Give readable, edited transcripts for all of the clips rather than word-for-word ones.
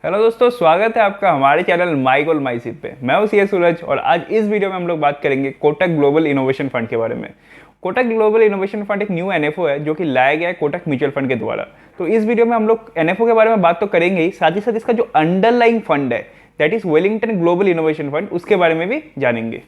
Hello दोस्तों, स्वागत है आपका हमारे channel my goal my SIP पे। मैं हूं सीए सूरज और आज इस वीडियो में हम लोग बात करेंगे कोटक ग्लोबल इनोवेशन फंड के बारे में। कोटक ग्लोबल इनोवेशन फंड एक न्यू एनएफओ है जो कि लाया गया है कोटक म्यूचुअल फंड के द्वारा। तो इस वीडियो में हम लोग एनएफओ के बारे में बात तो करेंगे ही, साथ ही साथ इसका जो अंडरलाइंग फंड है that is Wellington global innovation fund, उसके बारे में भी जानेंगे।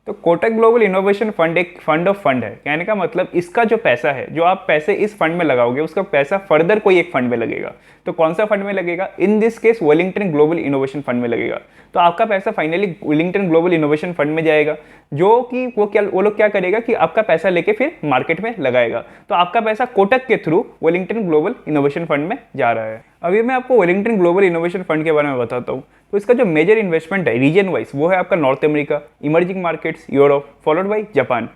तो कोटक ग्लोबल इनोवेशन फंड एक फंड ऑफ फंड है। कहने का मतलब इसका जो पैसा है, जो आप पैसे इस फंड में लगाओगे, उसका पैसा फर्दर कोई एक फंड में लगेगा। तो कौन सा फंड में लगेगा? In this case Wellington global innovation fund में लगेगा। तो आपका पैसा finally Wellington global innovation fund में जाएगा, जो कि वो लोग क्या करेगा कि आपका पैसा लेके फिर मार्केट में लगाएगा। तो आपका पैसा कोटक के through Wellington global innovation fund में जा रहा है। अभी मैं आपको वेलिंगटन ग्लोबल इनोवेशन फंड के बारे में बताता हूँ। तो इसका जो मेजर इन्वेस्टमेंट है रीजन वाइज, वो है आपका North America, emerging markets, Europe, followed by Japan.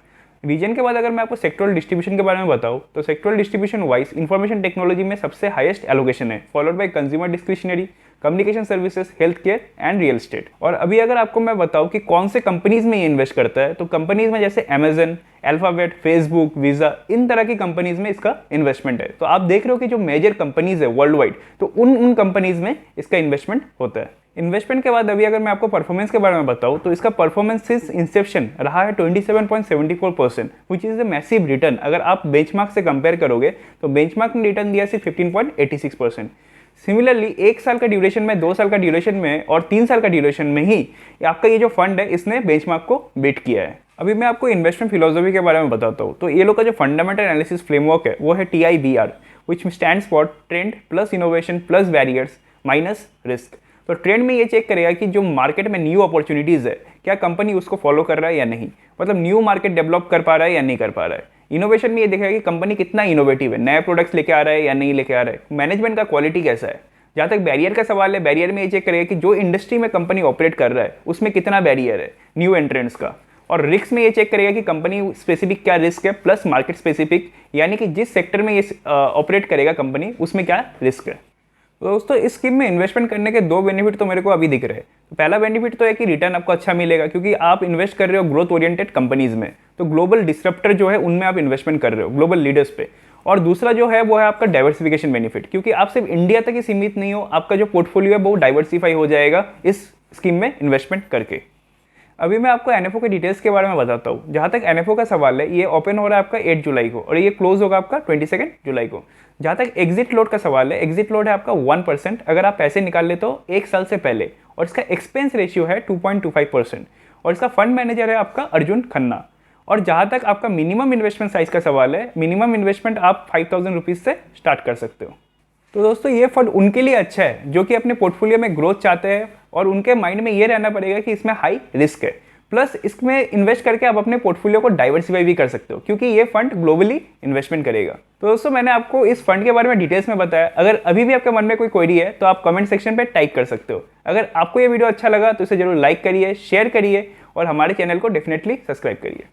Region के बाद अगर मैं आपको सेक्टोरल डिस्ट्रीब्यूशन के बारे में बताऊं, तो sectoral distribution wise information technology में सबसे हाईएस्ट एलोकेशन है, followed by consumer discretionary, communication services, health care and real estate. और अभी अगर आपको मैं बताऊं कि कौन से कंपनीज में ये इन्वेस्ट करता है, तो कंपनीज में जैसे अमेजन, अल्फाबेट, फेसबुक, वीजा, इन तरह की कंपनीज में इसका इन्वेस्टमेंट है। तो आप देख रहे हो कि जो मेजर कंपनीज है वर्ल्ड वाइड, तो उन कंपनीज में इसका इन्वेस्टमेंट होता है। इन्वेस्टमेंट के बाद अभी अगर मैं आपको परफॉर्मेंस के बारे में बताऊं, तो इसका परफॉर्मेंस सिंस इंसेप्शन रहा है 27.74%, which is a massive return. अगर आप बेंचमार्क से कंपेयर करोगे तो बेंचमार्क ने रिटर्न दिया सिर्फ 15.86%। सिमिलरली 1 साल का ड्यूरेशन में, 2 साल का ड्यूरेशन में और 3 साल का ड्यूरेशन में ही आपका ये जो फंड है इसने बेंचमार्क को बीट किया है। अभी मैं आपको इन्वेस्टमेंट फिलोसफी के बारे में बताता हूँ। तो ये लोग का जो फंडामेंटल एनालिसिस फ्रेमवर्क है वो है TIBR, which stands for trend plus innovation plus barriers minus risk. तो ट्रेंड में ये चेक करेगा कि जो मार्केट में न्यू अपॉर्चुनिटीज़ है, क्या कंपनी उसको फॉलो कर रहा है या नहीं, मतलब न्यू मार्केट डेवलप कर पा रहा है या नहीं कर पा रहा है। इनोवेशन में ये देखेगा कि कंपनी कितना इनोवेटिव है, नए प्रोडक्ट्स लेके आ रहा है या नहीं लेके आ रहा है, मैनेजमेंट का क्वालिटी कैसा है। जहाँ तक बैरियर का सवाल है, बैरियर में ये चेक करेगा कि जो इंडस्ट्री में कंपनी ऑपरेट कर रहा है उसमें कितना बैरियर है न्यू एंट्रेंट्स का। और रिस्क में ये चेक करेगा कि कंपनी स्पेसिफिक क्या रिस्क है, प्लस मार्केट स्पेसिफिक, यानी कि जिस सेक्टर में ये ऑपरेट करेगा कंपनी उसमें क्या रिस्क है। तो दोस्तों, इस स्कीम में इन्वेस्टमेंट करने के 2 बेनिफिट तो मेरे को अभी दिख रहे हैं। तो पहला बेनिफिट तो है कि रिटर्न आपको अच्छा मिलेगा, क्योंकि आप इन्वेस्ट कर रहे हो ग्रोथ ओरिएंटेड कंपनीज में। तो ग्लोबल डिस्रप्टर जो है उनमें आप इन्वेस्टमेंट कर रहे हो, ग्लोबल लीडर्स पे। और दूसरा जो है वो है आपका डाइवर्सिफिकेशन बेनिफिट, क्योंकि आप सिर्फ इंडिया तक ही सीमित नहीं हो, आपका जो पोर्टफोलियो है वो डाइवर्सिफाई हो जाएगा इस स्कीम में इन्वेस्टमेंट करके। अभी मैं आपको एनएफओ के डिटेल्स के बारे में बताता हूँ। जहाँ तक एनएफओ का सवाल है, ये ओपन हो रहा है आपका 8 जुलाई को और ये क्लोज होगा आपका 22 जुलाई को। जहाँ तक एग्जिट लोड का सवाल है, एग्जिट लोड है आपका 1% अगर आप पैसे निकाल ले तो 1 साल से पहले, और इसका एक्सपेंस रेशियो है 2.25%। और इसका फंड मैनेजर है आपका अर्जुन खन्ना। और जहाँ तक आपका मिनिमम इन्वेस्टमेंट साइज का सवाल है, मिनिमम इन्वेस्टमेंट आप 5000 रुपीज़ से स्टार्ट कर सकते हो। तो दोस्तों, ये फंड उनके लिए अच्छा है जो कि अपने पोर्टफोलियो में ग्रोथ चाहते हैं और उनके माइंड में ये रहना पड़ेगा कि इसमें हाई रिस्क है, प्लस इसमें इन्वेस्ट करके आप अपने पोर्टफोलियो को डाइवर्सिफाई भी कर सकते हो, क्योंकि ये फंड ग्लोबली इन्वेस्टमेंट करेगा। तो दोस्तों, मैंने आपको इस फंड के बारे में डिटेल्स में बताया। अगर अभी भी आपके मन में कोई क्वेरी है तो आप कमेंट सेक्शन पे टाइप कर सकते हो। अगर आपको ये वीडियो अच्छा लगा तो इसे जरूर लाइक करिए, शेयर करिए और हमारे चैनल को डेफिनेटली सब्सक्राइब करिए।